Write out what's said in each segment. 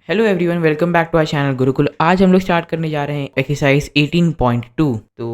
Hello everyone, welcome back to our channel Gurukul. आज हम लोग स्टार्ट करने जा रहे हैं एक्सरसाइज 18.2। तो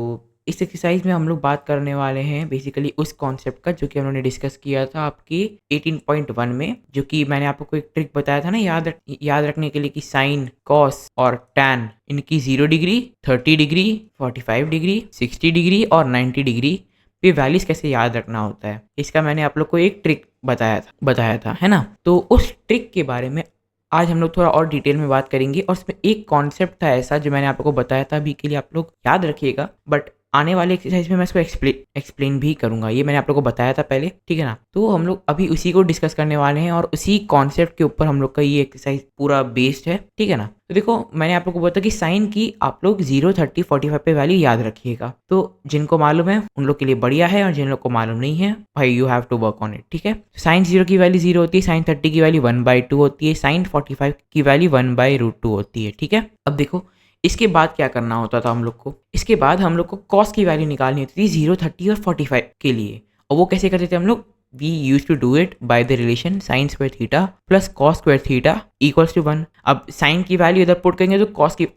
इस एक्सरसाइज में हम लोग बात करने वाले हैं बेसिकली उस कॉन्सेप्ट का जो कि हमने डिस्कस किया था आपकी 18.1 में, जो कि मैंने आपको एक ट्रिक बताया था ना याद रखने के लिए कि साइन, कॉस और टैन इनकी 0 डिग्री, 30 डिग्री, 45 डिग्री, 60 डिग्री और 90 डिग्री पे वैल्यूज कैसे याद रखना होता है। इसका मैंने आप लोग को एक ट्रिक बताया था, है ना। तो उस ट्रिक के बारे में आज हम लोग थोड़ा और डिटेल में बात करेंगे और उसमें एक कॉन्सेप्ट था ऐसा जो मैंने आपको बताया था, अभी के लिए आप लोग याद रखिएगा, बट आने वाले एक्सरसाइज में मैं इसको एक्सप्लेन भी करूंगा। ये मैंने आप लोग को बताया था पहले, ठीक है ना। तो हम लोग अभी उसी को डिस्कस करने वाले हैं और उसी कॉन्सेप्ट के ऊपर हम लोग का ये एक्सरसाइज पूरा बेस्ड है, ठीक है ना। तो देखो, मैंने आप लोग को बताया कि साइन की आप लोग 0, 30, 45 पे वैल्यू याद रखिएगा। तो जिनको मालूम है उन लोग के लिए बढ़िया है, और जिन लोग को मालूम नहीं है भाई, you have to work on it, ठीक है। साइन 0 की वैल्यू 0 होती है, साइन 30 की वैल्यू 1/2 होती है, साइन 45 की वैल्यू 1/√2 होती है, ठीक है। अब देखो, इसके बाद क्या करना होता था हम लोग को। इसके बाद हम लोग को कॉस की वैल्यू निकालनी होती थी 0, 30 और 45 के लिए। और वो कैसे करते थे हम लोग? We use to do it by the relation sine square theta plus cos square theta equals to 1। अब साइन की वैल्यू इधर पुट करेंगे तो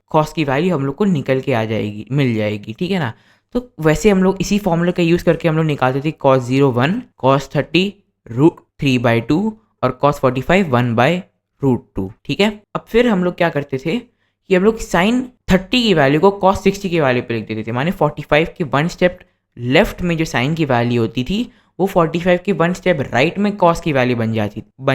कॉस की वैल्यू हम लोग को निकल के आ जाएगी, मिल जाएगी, ठीक है ना। तो वैसे हम लोग इसी फॉर्मूले का यूज करके हम लोग निकालते थे cos 0 1, cos 30 √3/2 और cos 45 1/√2, ठीक है। अब फिर हम लोग क्या करते थे कि हम लोग साइन 30 की वैल्यू को cos 60 की वैल्यू पे लिख देते थे। माने 45 के 1 स्टेप लेफ्ट में जो साइन की वैल्यू होती थी, वो 45 के 1 स्टेप राइट में cos की वैल्यू बन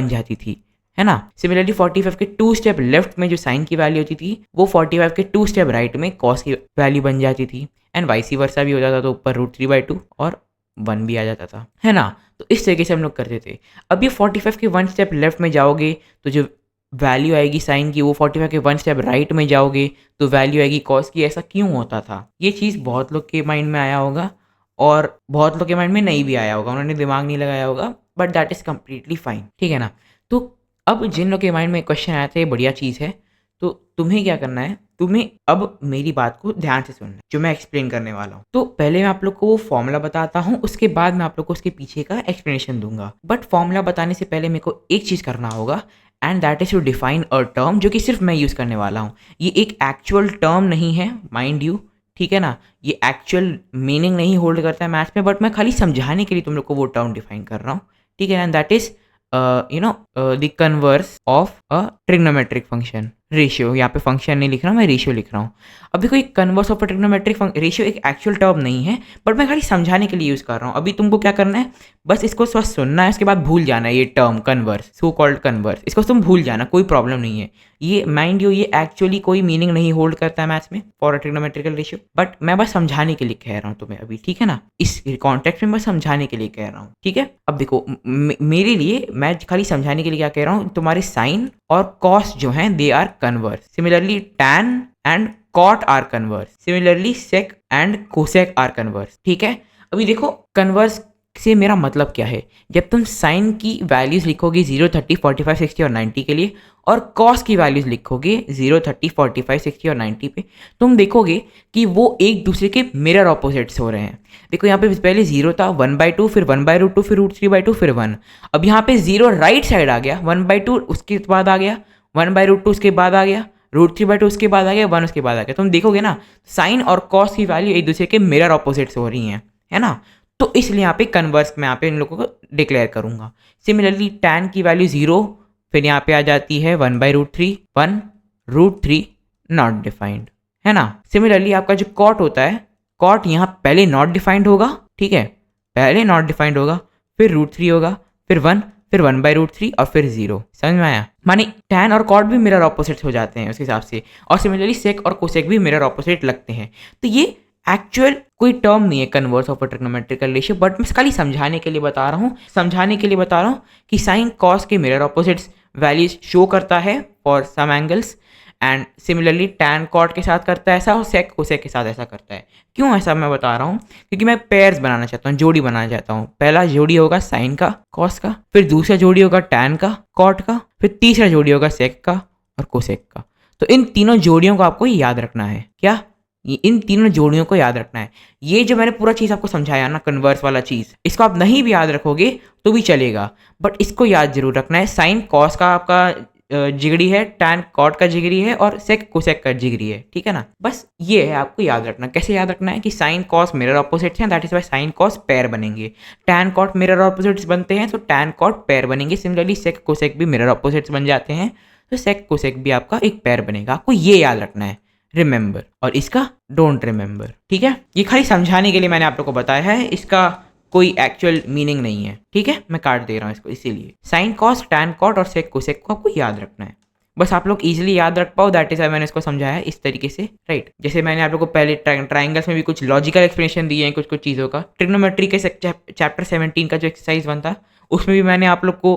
जाती थी, है ना। सिमिलरली 45 के 2 स्टेप लेफ्ट में जो साइन की वैल्यू होती थी, वो 45 के 2 स्टेप राइट में cos की वैल्यू बन जाती थी। एंड वाइस वर्सा भी हो जाता था, तो ऊपर √3/2 और 1 भी आ जाता था, है ना। तो इस तरीके से हम लोग करते थे। अब ये 45 के 1 स्टेप लेफ्ट में जाओगे तो जो वैल्यू आएगी साइन की, वो 45 के 1 स्टेप राइट में जाओगे तो वैल्यू आएगी कॉस की। ऐसा क्यों होता था? ये चीज़ बहुत लोग के माइंड में आया होगा और बहुत लोग के माइंड में नहीं भी आया होगा, उन्होंने दिमाग नहीं लगाया होगा, but that is completely fine, ठीक है ना। तो अब जिन लोग के माइंड में क्वेश्चन आया था, ये बढ़िया चीज़ है। तो तुम्हें क्या करना है, तुम्हें अब मेरी बात को ध्यान से सुनना है जो मैं एक्सप्लेन करने वाला हूँ। तो पहले मैं आप लोग को वो फॉर्मूला बताता हूँ, उसके बाद मैं आप लोग को उसके पीछे का एक्सप्लेनेशन दूंगा। बट फॉर्मूला बताने से पहले मेरे को एक चीज़ करना होगा, and that is to define a term जो कि सिर्फ मैं यूज़ करने वाला हूँ। ये एक एक्चुअल टर्म नहीं है, माइंड यू, ठीक है ना। ये एक्चुअल मीनिंग नहीं होल्ड करता है मैथ्स में, बट मैं खाली समझाने के लिए तुम लोग को वो टर्म डिफाइन कर रहा हूँ, ठीक है। And that is the converse of a trigonometric function ratio. यहाँ पे फंक्शन नहीं लिख रहा हूँ, मैं रेशियो लिख रहा हूँ। अब देखो, एक converse of a trigonometric ratio एक एक्चुअल टर्म नहीं है, बट मैं खाली समझाने के लिए यूज़ कर रहा हूँ। अभी तुमको क्या करना है, बस इसको बस सुनना है, उसके बाद भूल जाना है ये term converse, so called converse, इसको तुम भूल जाना, कोई प्रॉब्लम नहीं है। ये माइंड यू, ये एक्चुअली कोई मीनिंग नहीं होल्ड करता है मैथ्स में for a trigonometrical ratio, but मैं बस समझाने के लिए कह रहा हूँ तुम्हें अभी, ठीक है ना। इस कॉन्टेक्स्ट में बस समझाने के लिए कह रहा हूँ, ठीक है। अब देखो, मेरे लिए मैं खाली समझाने के लिए क्या कह रहा हूँ, तुम्हारे साइन और कॉस जो हैं they are converse. Similarly tan and cot are converse. Similarly sec and cosec are converse, ठीक है। अभी देखो, कन्वर्स से मेरा मतलब क्या है। जब तुम साइन की वैल्यूज लिखोगे 0, 30, 45, 60 और 90 के लिए, और कॉस की वैल्यूज लिखोगे 0, 30, 45, 60 और 90 पे, तुम देखोगे कि वो एक दूसरे के मिरर ऑपोजिट्स हो रहे हैं। देखो, यहाँ पे पहले 0 था, 1/2, फिर 1/√2, फिर √3/2, फिर 1। अब यहाँ पे 0 राइट साइड आ गया, 1/2 उसके बाद आ गया, 1/√2 उसके बाद आ गया, √3/2 उसके बाद आ गया, 1 उसके बाद आ गया। तुम देखोगे ना, साइन और कॉस की वैल्यू एक दूसरे के मिरर ऑपोजिट्स हो रही हैं, है ना। तो इसलिए यहाँ पे कन्वर्स में यहाँ पे इन लोगों को डिक्लेयर करूंगा। सिमिलरली टैन की वैल्यू 0, फिर यहाँ पे आ जाती है 1/√3, 1√3 नॉट डिफाइंड, है ना। सिमिलरली आपका जो कॉट होता है, कॉट यहाँ पहले नॉट डिफाइंड होगा, ठीक है, पहले नॉट डिफाइंड होगा, फिर √3 होगा, फिर 1, फिर 1/√3 और फिर 0। समझ में आया? माने टैन और कॉट भी मिरर ऑपोजिट हो जाते हैं उस हिसाब से, और सिमिलरली सेक और कोसेक भी मिरर ऑपोजिट लगते हैं। तो ये एक्चुअल कोई टर्म नहीं है converse of a trigonometrical ratio, but मैं खाली समझाने के लिए बता रहा हूँ कि साइन कॉस के मिरर ऑपोजिट्स वैल्यूज शो करता है for some angles, and similarly tan cot के साथ करता है ऐसा, और सेक कोसेक के साथ ऐसा करता है। क्यों ऐसा मैं बता रहा हूँ? क्योंकि मैं पेयर्स बनाना चाहता हूँ, जोड़ी बनाना चाहता हूँ। पहला जोड़ी होगा साइन का कॉस का, फिर दूसरा जोड़ी होगा टैन का कॉट का, फिर तीसरा जोड़ी होगा सेक का और कोसेक का। तो इन तीनों जोड़ियों को आपको याद रखना है। क्या? इन तीनों जोड़ियों को याद रखना है। ये जो मैंने पूरा चीज़ आपको समझाया ना, कन्वर्स वाला चीज़, इसको आप नहीं भी याद रखोगे तो भी चलेगा, बट इसको याद जरूर रखना है। साइन कॉस का आपका जिगड़ी है, टैन कॉट का जिगड़ी है और सेक कोसेक का जिगड़ी है, ठीक है ना। बस ये है आपको याद रखना। कैसे याद रखना है कि साइन कॉस मिरर ऑपोजिट्स हैं, that is why sine cos pair बनेंगे। टैन कॉट मिरर ऑपोजिट्स बनते हैं तो टैन कॉट पेयर बनेंगे। सिमिलरली सेक कोसेक भी मिरर ऑपोजिट्स बन जाते हैं तो सेक कोसेक भी आपका एक पेयर बनेगा। आपको ये याद रखना है, रिमेंबर, और इसका डोंट रिमेंबर, ठीक है। ये खाली समझाने के लिए मैंने आप लोग को बताया है, इसका कोई एक्चुअल मीनिंग नहीं है, ठीक है। मैं काट दे रहा हूँ इसको, इसीलिए साइन कॉस टैन कॉट और सेक कोसेक को आपको याद रखना है। बस आप लोग इजीली याद रख पाओ, दैट इज मैंने इसको समझाया है इस तरीके से, राइट। जैसे मैंने आप लोग को पहले ट्राइंगल्स में भी कुछ लॉजिकल एक्सप्लेनेशन दिए हैं, कुछ कुछ चीज़ों का। ट्रिग्नोमेट्री के चैप्टर 17 का जो एक्सरसाइज 1 था उसमें भी मैंने आप लोग को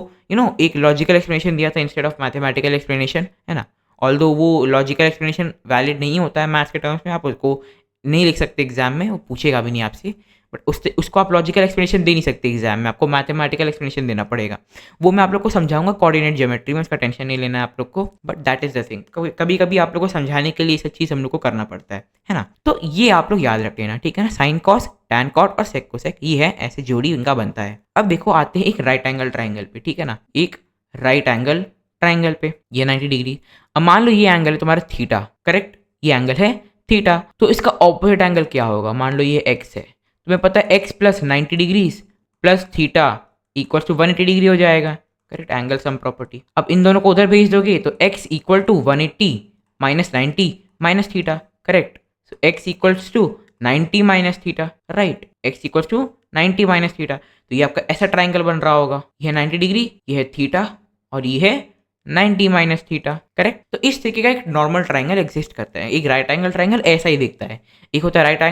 एक लॉजिकल एक्सप्लेनेशन दिया था इंस्टेड ऑफ मैथमेटिकल एक्सप्लेनेशन, है ना। ऑल्दो वो लॉजिकल एक्सप्लेनेशन वैलिड नहीं होता है मैथ्स के टर्म्स में, आप उसको नहीं लिख सकते एग्जाम में, वो पूछेगा भी नहीं आपसे, बट उसको आप लॉजिकल एक्सप्लेनेशन दे नहीं सकते एग्जाम में, आपको मैथमेटिकल एक्सप्लेनेशन देना पड़ेगा। वो मैं आप लोग को समझाऊंगा कोऑर्डिनेट ज्योमेट्री में, उसका टेंशन नहीं लेना है आप लोग को, but that is the thing. कभी कभी आप लोग को समझाने के लिए सब चीज़ हम लोग को करना पड़ता है ना। तो ये आप लोग याद रख लेना, ठीक है ना। साइन कॉस टैन कॉट और सेक कोसेक, ये है ऐसे जोड़ी उनका बनता है। अब देखो आते हैं एक राइट एंगल ट्राइंगल पे, ठीक है ना। एक राइट एंगल ट्राइंगल पे ये 90 डिग्री। अब मान लो ये एंगल है तुम्हारा थीटा, करेक्ट, ये एंगल है थीटा, तो इसका ऑपोजिट एंगल क्या होगा। मान लो ये एक्स है, तुम्हें पता है x plus 90 degrees plus theta equal to 180 degree हो जाएगा, करेक्ट, एंगल सम प्रॉपर्टी। अब इन दोनों को उधर भेज दोगे तो x equal to 180 minus 90 minus theta, correct. So x equals to 90 minus theta, right, x equals to 90 minus theta. तो ये आपका ऐसा ट्राइंगल बन रहा होगा, ये 90 डिग्री, ये है थीटा और ये है 90 माइनस थीटा, करेक्ट। तो इस तरीके का एक नॉर्मल ट्राइंगल एग्जिस्ट करता है। एक राइट एंगल ट्राइंगल ऐसा ही दिखता है। एक होता है राइट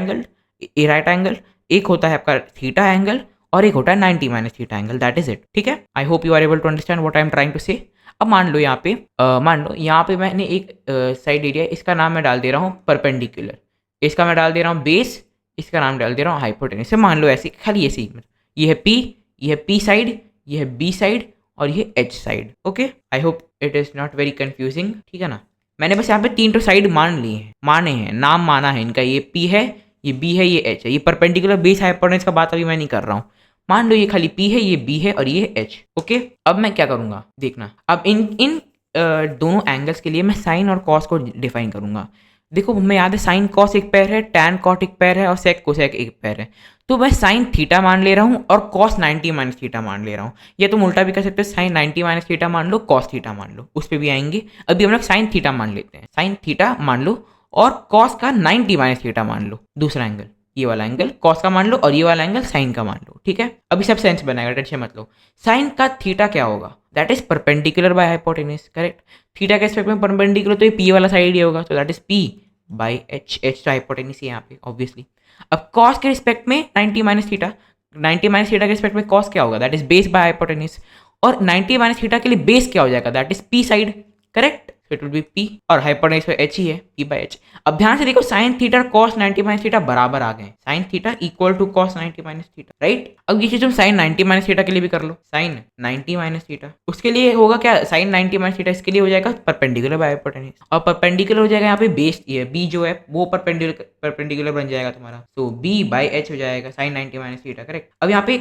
एंगल, एक होता है आपका थीटा एंगल और एक होता है 90 minus theta angle, that is it, ठीक है। I hope you are able to understand what I am trying to say. अब मान लो यहाँ पे मैंने एक साइड एरिया, इसका नाम मैं डाल दे रहा हूँ परपेंडिकुलर, इसका मैं डाल दे रहा हूँ बेस, इसका नाम डाल दे रहा हूँ हाइपोटेन्यूज। मान लो ऐसे खाली ऐसे ही, ये है P, ये है P साइड, ये है B साइड और ये H side, okay. I hope it is not very confusing, ठीक है ना। मैंने बस यहाँ पे 3 साइड माने हैं, नाम माना है इनका, ये P है, ये B है, ये H है। ये परपेंडिकुलर बेस हाइपोटेन्यूज का बात अभी मैं नहीं कर रहा हूँ। मान लो ये खाली P है, ये B है और ये H, ओके। अब मैं क्या करूँगा देखना, अब इन दोनों एंगल्स के लिए मैं साइन और कॉस को डिफाइन करूँगा। देखो हमें याद है साइन कॉस एक पैर है, टैन कॉट एक पैर है और सेक कोसेक एक पैर है। तो मैं साइन थीटा मान ले रहा हूँ और कॉस 90 माइनस थीटा मान ले रहा हूँ। या तुम उल्टा भी कर सकते हो, साइन 90 माइनस थीटा मान लो, कॉस थीटा मान लो, उस पर भी आएंगे। अभी हम लोग साइन थीटा मान लेते हैं, साइन थीटा मान लो और कॉस का 90 माइनस थीटा मान लो, दूसरा एंगल, ये वाला एंगल कॉस का मान लो और ये वाला एंगल साइन का मान लो, ठीक है। अभी सब सेंस बनाएगा, टेंशन मत लो। साइन का थीटा क्या होगा, that is perpendicular by hypotenuse, correct. Theta के रिस्पेक्ट में परपेंडिकुलर तो ये P वाला साइड ही होगा, तो that is P by H तो हाइपोटेन्यूज है यहाँ पे ऑब्वियसली। अब कॉस के रिस्पेक्ट में 90 माइनस थीटा, 90 माइनस थीटा के रिस्पेक्ट में कॉस क्या होगा, that is base by hypotenuse. और 90 माइनस थीटा के लिए बेस क्या हो जाएगा, that is P side, correct. It will be P और हाइपोटेन्यूज पे H ही है, P बाय H। अब ध्यान से देखो साइन थीटा और कॉस 90 माइनस थीटा बराबर आ गए, sine theta equal to cos 90 minus theta, right. अब ये चीज तुम साइन 90 माइनस थीटा के लिए भी कर लो, साइन 90 माइनस थीटा, उसके लिए होगा क्या, साइन 90 माइनस थीटा, इसके लिए हो जाएगा परपेंडिकुलर बाय हाइपोटेन्यूज। और परपेंडिकुलर हो जाएगा यहाँ पे बेस, ये B जो है वो परपेंडिकुलर बन जाएगा तुम्हारा, तो B बाय H हो जाएगा साइन 90 माइनस थीटा, करेक्ट। अब यहाँ पे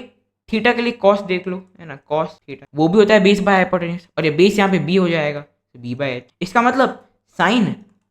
थीटा के लिए कॉस देख लो, है ना, कॉस थीटा वो भी होता है बेस बाय हाइपोटेन्यूज, और ये बेस यहाँ पे B हो जाएगा, B बाय H। इसका मतलब sine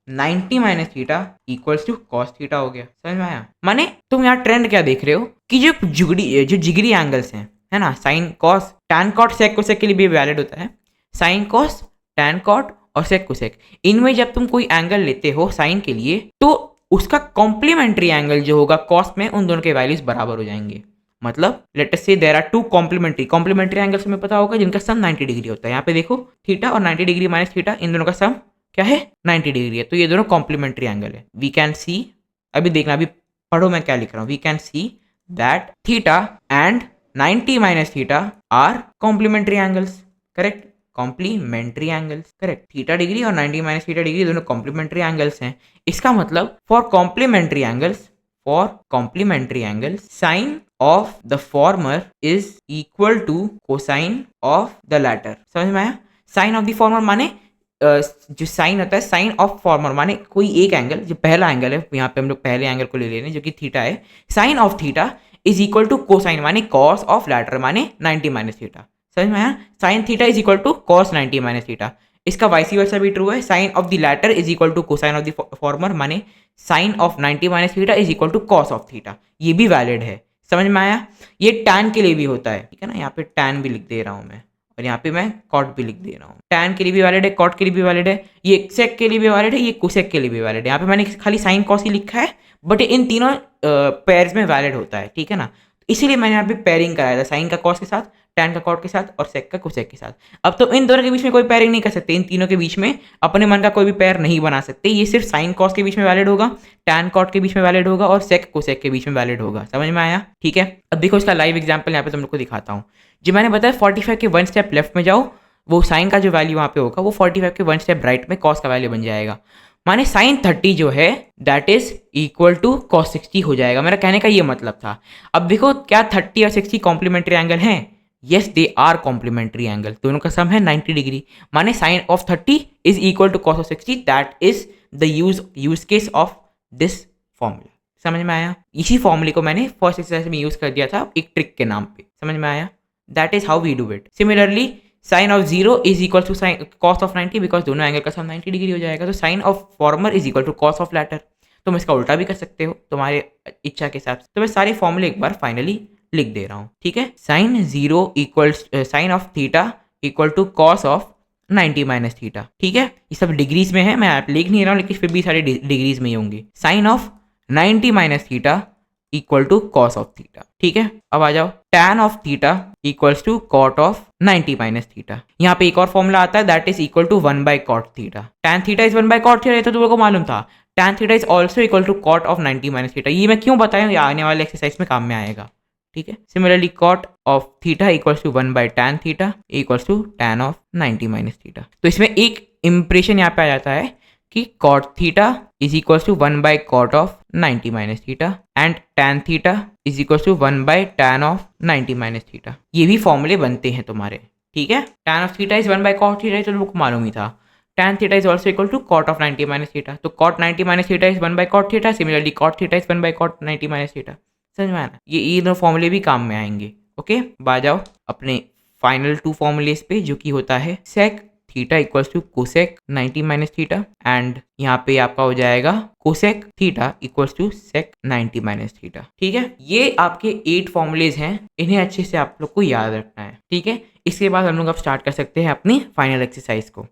90 minus theta equals to cos theta हो गया, समझ में आया। माने तुम यहाँ ट्रेंड क्या देख रहे हो कि जो जिगरी एंगल्स हैं, है ना, sine cos tan cot sec cosec के लिए भी वैलिड होता है, साइन कॉस टैन कॉट और सेक कोसेक, इनमें जब तुम कोई एंगल लेते हो साइन के लिए तो उसका कॉम्प्लीमेंट्री एंगल जो होगा कॉस में, उन दोनों के वैल्यूज बराबर हो जाएंगे। मतलब let us say there are two complementary angles में पता होगा जिनका सम 90 डिग्री होता है। यहाँ पे देखो थीटा और 90 डिग्री माइनस थीटा, इन दोनों का सम क्या है, 90 डिग्री है, तो ये दोनों कॉम्प्लीमेंट्री एंगल है। वी कैन सी, अभी देखना, अभी पढ़ो मैं क्या लिख रहा हूँ, we can see that theta and 90 minus theta are complementary angles, correct, complementary angles, correct. Theta degree और 90 माइनस थीटा डिग्री दोनों कॉम्प्लीमेंट्री एंगल्स हैं। इसका मतलब for complementary angles sine of the former is equal to cosine of the latter, समझ में आया। Sign of the former माने जो साइन होता है, साइन ऑफ फॉर्मर माने कोई एक एंगल, जो पहला एंगल है, यहाँ पे हम लोग पहले एंगल को ले लेने जो कि थीटा है, sine of theta is equal to cosine माने कॉस ऑफ लैटर माने 90 माइनस थीटा, समझ में आया। Sine theta is equal to cos 90 minus theta, इसका वाइस वर्सा भी ट्रू है, sine of the latter is equal to cosine of the former, माने sine of 90 minus theta is equal to cos of theta, ये भी valid है। समझ में आया? ये टैन के लिए भी होता है, ठीक है ना, यहाँ पे टैन भी लिख दे रहा हूँ मैं, और यहाँ पे मैं कॉट भी लिख दे रहा हूँ। टैन के लिए भी वैलिड है, कॉट के लिए भी वैलिड है, ये सेक के लिए भी वैलिड है, ये कोसेक के लिए भी वैलिड है। यहाँ पे मैंने खाली साइन कॉस ही लिखा है, बट इन तीनों पेयर्स में वैलिड होता है, ठीक है ना। इसीलिए मैंने यहाँ पे पेयरिंग कराया था, साइन का कॉस के साथ, टैन का कॉट के साथ और सेक का कोसेक के साथ। अब तो इन दोनों के बीच में कोई पेयरिंग नहीं कर सकते, इन तीनों के बीच में अपने मन का कोई भी पेयर नहीं बना सकते। ये सिर्फ साइन कॉस के बीच में वैलिड होगा, टैन कॉट के बीच में वैलिड होगा और सेक कोसेक के बीच में वैलिड होगा। समझ में आया? ठीक है, अब देखो इसका लाइव एग्जाम्पल यहाँ पे तुम लोग को दिखाता हूँ। जो मैंने बताया 45 के 1 स्टेप लेफ्ट में जाओ, वो साइन का जो वैल्यू वहाँ पे होगा वो 45 के 1 स्टेप राइट में कॉस का वैल्यू बन जाएगा। माने साइन 30 जो है that is equal to cos 60 हो जाएगा। मेरा कहने का ये मतलब था। अब देखो क्या 30 और 60 कॉम्प्लीमेंट्री एंगल हैं? Yes they are complementary angle, दोनों का सम है 90 डिग्री। माने sine of 30 is equal to cos of 60, that is the use case of this formula. समझ में आया? इसी फॉर्मूले को मैंने फर्स्ट एक्सरसाइज में यूज कर दिया था एक ट्रिक के नाम पे। समझ में आया? That is how we do it. Similarly sine of 0 is equal to sine cos of 90, because दोनों एंगल का सम 90 डिग्री हो जाएगा। तो sine of former is equal to cos of latter. तुम इसका उल्टा भी कर सकते हो तुम्हारे इच्छा के हिसाब से। तो मैं सारे फॉर्मूले एक बार फाइनली लिख दे रहा हूँ, ठीक है। Sine 0 equals sine of theta equal to cos of 90 minus theta, ठीक है। ये सब डिग्रीज में है, मैं आप लिख नहीं रहा हूँ, लेकिन फिर भी सारे डिग्रीज में ही होंगे। Sine of 90 minus theta equal to cos of theta, ठीक है। अब आ जाओ, tan of theta equals to cot of 90 minus theta. यहाँ पे एक और फॉर्मूला आता है that is equal to 1 by cot theta. Tan theta is 1 by cot theta, ये तो तुम लोगों को मालूम था। Tan theta is also equal to cot of 90 minus theta. ये मैं क्यों बताया, ये आने वाले एक्सरसाइज में काम में आएगा, ठीक है। Similarly cot of theta equals to 1 by tan theta equals to tan of 90 minus theta. तो इसमें एक इंप्रेशन यहाँ पे आ जाता है कि cot theta is equals to 1 by cot of 90 minus theta and tan theta is equals to 1 by tan of 90 minus theta. ये भी फॉर्मूले बनते हैं तुम्हारे, ठीक है। Tan of theta is 1 by cot theta, तो लोगों को मालूम ही था। Tan theta is also equal to cot of 90 minus theta. तो cot 90 minus theta is 1 by cot theta, similarly cot theta is 1 by cot 90 minus theta. समझ में आना? ये दोनों फॉर्मूले भी काम में आएंगे, ओके। आ जाओ अपने फाइनल 2 फॉर्मूलेस पे, जो कि होता है sec theta equals to cosec 90 minus theta and यहाँ पे आपका हो जाएगा cosec theta equals to sec 90 minus theta, ठीक है। ये आपके 8 फॉर्मूलेज हैं, इन्हें अच्छे से आप लोग को याद रखना है, ठीक है। इसके बाद हम लोग अब स्टार्ट कर सकते हैं अपनी फाइनल एक्सरसाइज को।